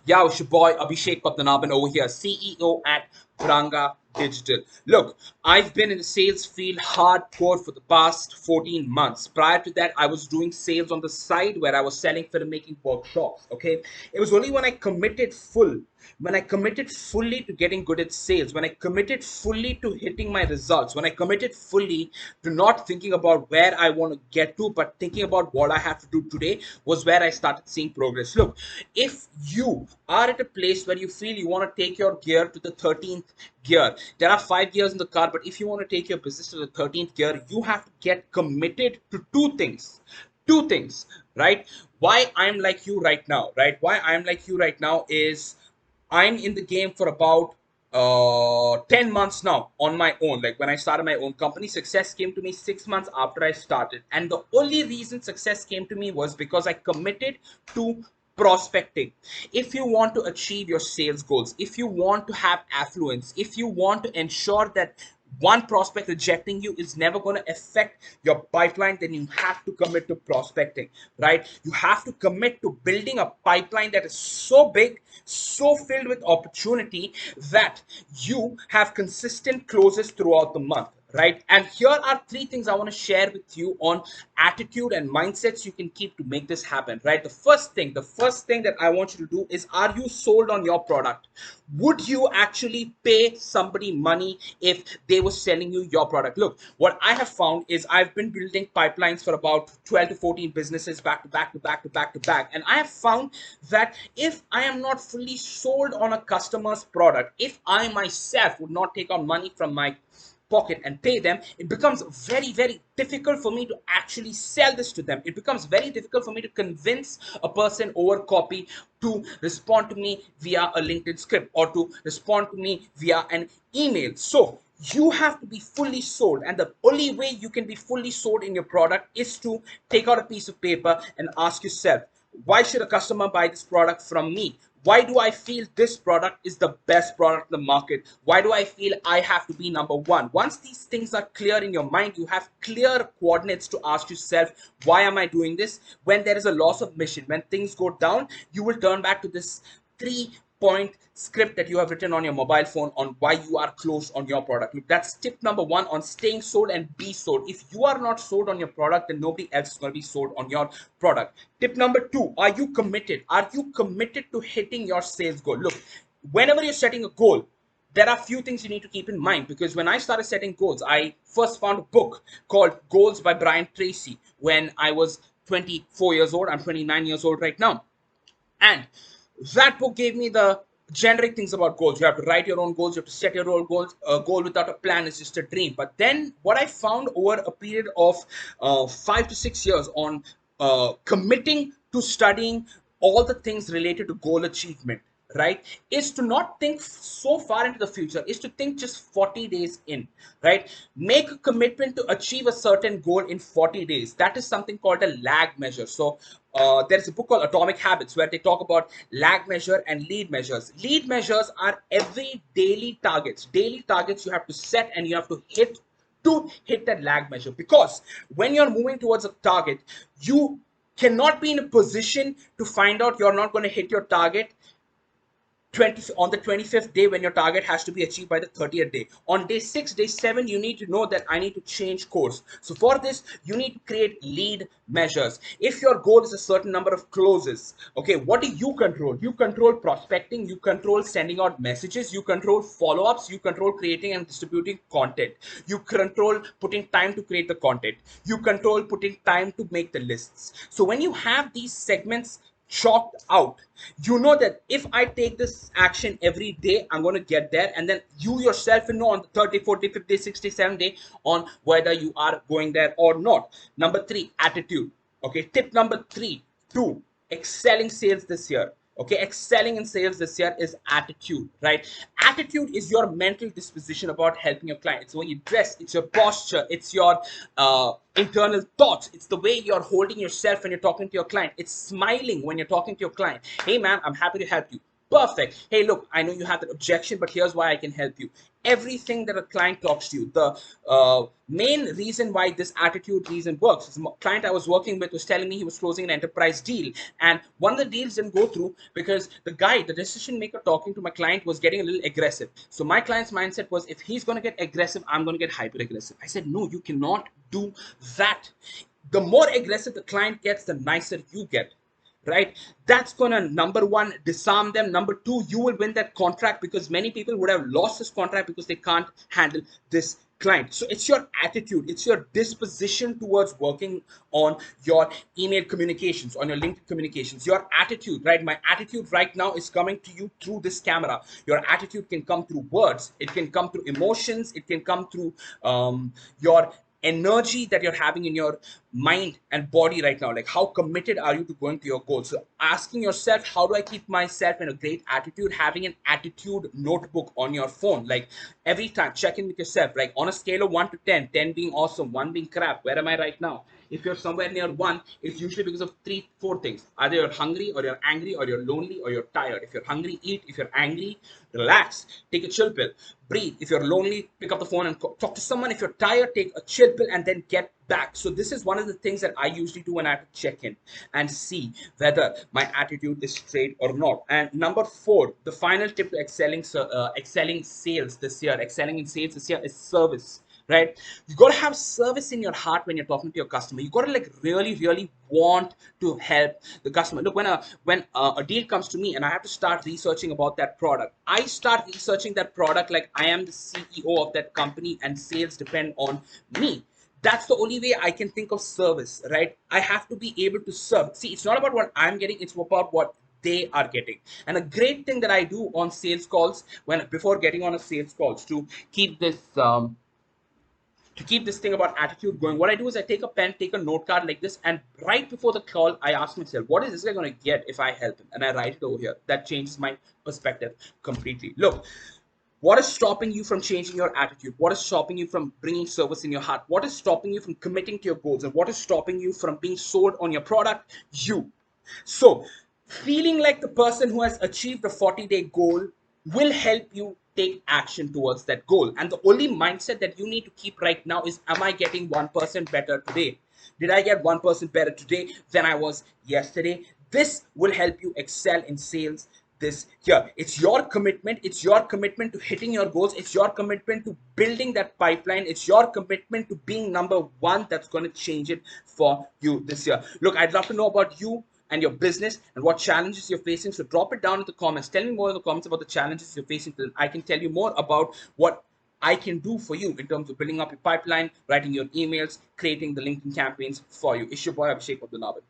Yeah, it's your boy Abhishek Padmanabhan over here, CEO at Vranga Digital. Look, I've been in the sales field hardcore for the past 14 months. Prior to that, I was doing sales on the side where I was selling filmmaking workshops. Okay, it was only when I committed fully to getting good at sales, when I committed fully to hitting my results, when I committed fully to not thinking about where I want to get to, but thinking about what I have to do today, was where I started seeing progress. Look, if you are at a place where you feel you want to take your gear to the 13th gear, there are 5 gears in the car, but if you want to take your business to the 13th gear, you have to get committed to two things, right? Why I'm like you right now is I'm in the game for about 10 months now on my own. Like when I started my own company, success came to me 6 months after I started. And the only reason success came to me was because I committed to prospecting. If you want to achieve your sales goals, if you want to have affluence, if you want to ensure that one prospect rejecting you is never going to affect your pipeline, then you have to commit to prospecting, right? You have to commit to building a pipeline that is so big, so filled with opportunity, that you have consistent closes throughout the month, right? And here are three things I want to share with you on attitude and mindsets you can keep to make this happen, right? The first thing that I want you to do is, are you sold on your product? Would you actually pay somebody money if they were selling you your product? Look, what I have found is I've been building pipelines for about 12 to 14 businesses back to back to back to back to back, and I have found that if I am not fully sold on a customer's product, if I myself would not take out money from my pocket and pay them, it becomes very, very difficult for me to actually sell this to them. It becomes very difficult for me to convince a person over copy to respond to me via a LinkedIn script or to respond to me via an email. So you have to be fully sold, and the only way you can be fully sold in your product is to take out a piece of paper and ask yourself, why should a customer buy this product from me? Why do I feel this product is the best product in the market? Why do I feel I have to be number one? Once these things are clear in your mind, you have clear coordinates to ask yourself, why am I doing this? When there is a loss of mission, when things go down, you will turn back to this 3 point script that you have written on your mobile phone on why you are closed on your product. Look, that's tip number one on staying sold and be sold. If you are not sold on your product, then nobody else is going to be sold on your product. Tip number two, are you committed? Are you committed to hitting your sales goal? Look, whenever you're setting a goal, there are a few things you need to keep in mind, because when I started setting goals, I first found a book called Goals by Brian Tracy when I was 24 years old. I'm 29 years old right now. And that book gave me the generic things about goals. You have to write your own goals. You have to set your own goals. A goal without a plan is just a dream. But then what I found over a period of 5 to 6 years on committing to studying all the things related to goal achievement, right, is to not think so far into the future, is to think just 40 days in, right? Make a commitment to achieve a certain goal in 40 days. That is something called a lag measure. So there's a book called Atomic Habits where they talk about lag measure and lead measures. Lead measures are every daily targets you have to set and you have to hit that lag measure, because when you're moving towards a target, you cannot be in a position to find out you're not going to hit your target 20 on the 25th day, when your target has to be achieved by the 30th day. On day 6, day 7, you need to know that I need to change course. So for this, you need to create lead measures. If your goal is a certain number of closes, okay, what do you control? You control prospecting, you control sending out messages, you control follow-ups, you control creating and distributing content, you control putting time to create the content, you control putting time to make the lists. So when you have these segments chalked out, you know that if I take this action every day, I'm going to get there. And then you yourself will know on the 30, 40, 50, 60, 70 on whether you are going there or not. Number three, attitude. Okay, tip number three to excelling sales this year. Okay, excelling in sales this year is attitude, right? Attitude is your mental disposition about helping your client. It's when you dress, it's your posture, it's your internal thoughts, it's the way you're holding yourself when you're talking to your client, it's smiling when you're talking to your client. Hey man, I'm happy to help you. Perfect. Hey, look, I know you have that objection, but here's why I can help you. Everything that a client talks to you, the main reason why this attitude reason works is the client I was working with was telling me he was closing an enterprise deal. And one of the deals didn't go through because the guy, the decision maker talking to my client, was getting a little aggressive. So my client's mindset was, if he's going to get aggressive, I'm going to get hyper aggressive. I said, no, you cannot do that. The more aggressive the client gets, the nicer you get, right? That's gonna, number one, disarm them. Number two, you will win that contract, because many people would have lost this contract because they can't handle this client. So it's your attitude, it's your disposition towards working on your email communications, on your LinkedIn communications, your attitude, right? My attitude right now is coming to you through this camera. Your attitude can come through words, it can come through emotions, it can come through your energy that you're having in your mind and body right now. Like, how committed are you to going to your goals? So asking yourself, how do I keep myself in a great attitude? Having an attitude notebook on your phone, like every time check in with yourself, like on a scale of 1 to 10, 10 being awesome, 1 being crap, where am I right now? If you're somewhere near 1, it's usually because of 3 4 things. Either you're hungry, or you're angry, or you're lonely, or you're tired. If you're hungry, eat. If you're angry, relax, take a chill pill, breathe. If you're lonely, pick up the phone and talk to someone. If you're tired, take a chill pill and then get back. So this is one of the things that I usually do when I have to check in and see whether my attitude is straight or not. And number 4, the final tip to excelling sales this year, excelling in sales this year, is service. Right? You got to have service in your heart when you're talking to your customer. You got to like really, really want to help the customer. Look, when a deal comes to me and I have to start researching about that product, I start researching that product like I am the CEO of that company, and sales depend on me. That's the only way I can think of service, right? I have to be able to serve. See, it's not about what I'm getting, it's about what they are getting. And a great thing that I do on sales calls, when before getting on a sales calls, keep this to keep this thing about attitude going, what I do is I take a pen, take a note card like this, and right before the call, I ask myself, what is this guy going to get if I help him? And I write it over here. That changes my perspective completely. Look, what is stopping you from changing your attitude? What is stopping you from bringing service in your heart? What is stopping you from committing to your goals? And what is stopping you from being sold on your product? You. So, feeling like the person who has achieved a 40-day goal will help you take action towards that goal. And the only mindset that you need to keep right now is, am I getting 1% better today? Did I get 1% better today than I was yesterday? This will help you excel in sales this year. It's your commitment. It's your commitment to hitting your goals. It's your commitment to building that pipeline. It's your commitment to being number one that's going to change it for you this year. Look, I'd love to know about you and your business and what challenges you're facing. So drop it down in the comments. Tell me more in the comments about the challenges you're facing. I can tell you more about what I can do for you in terms of building up your pipeline, writing your emails, creating the LinkedIn campaigns for you. It's your boy Abhishek Abdulnavid.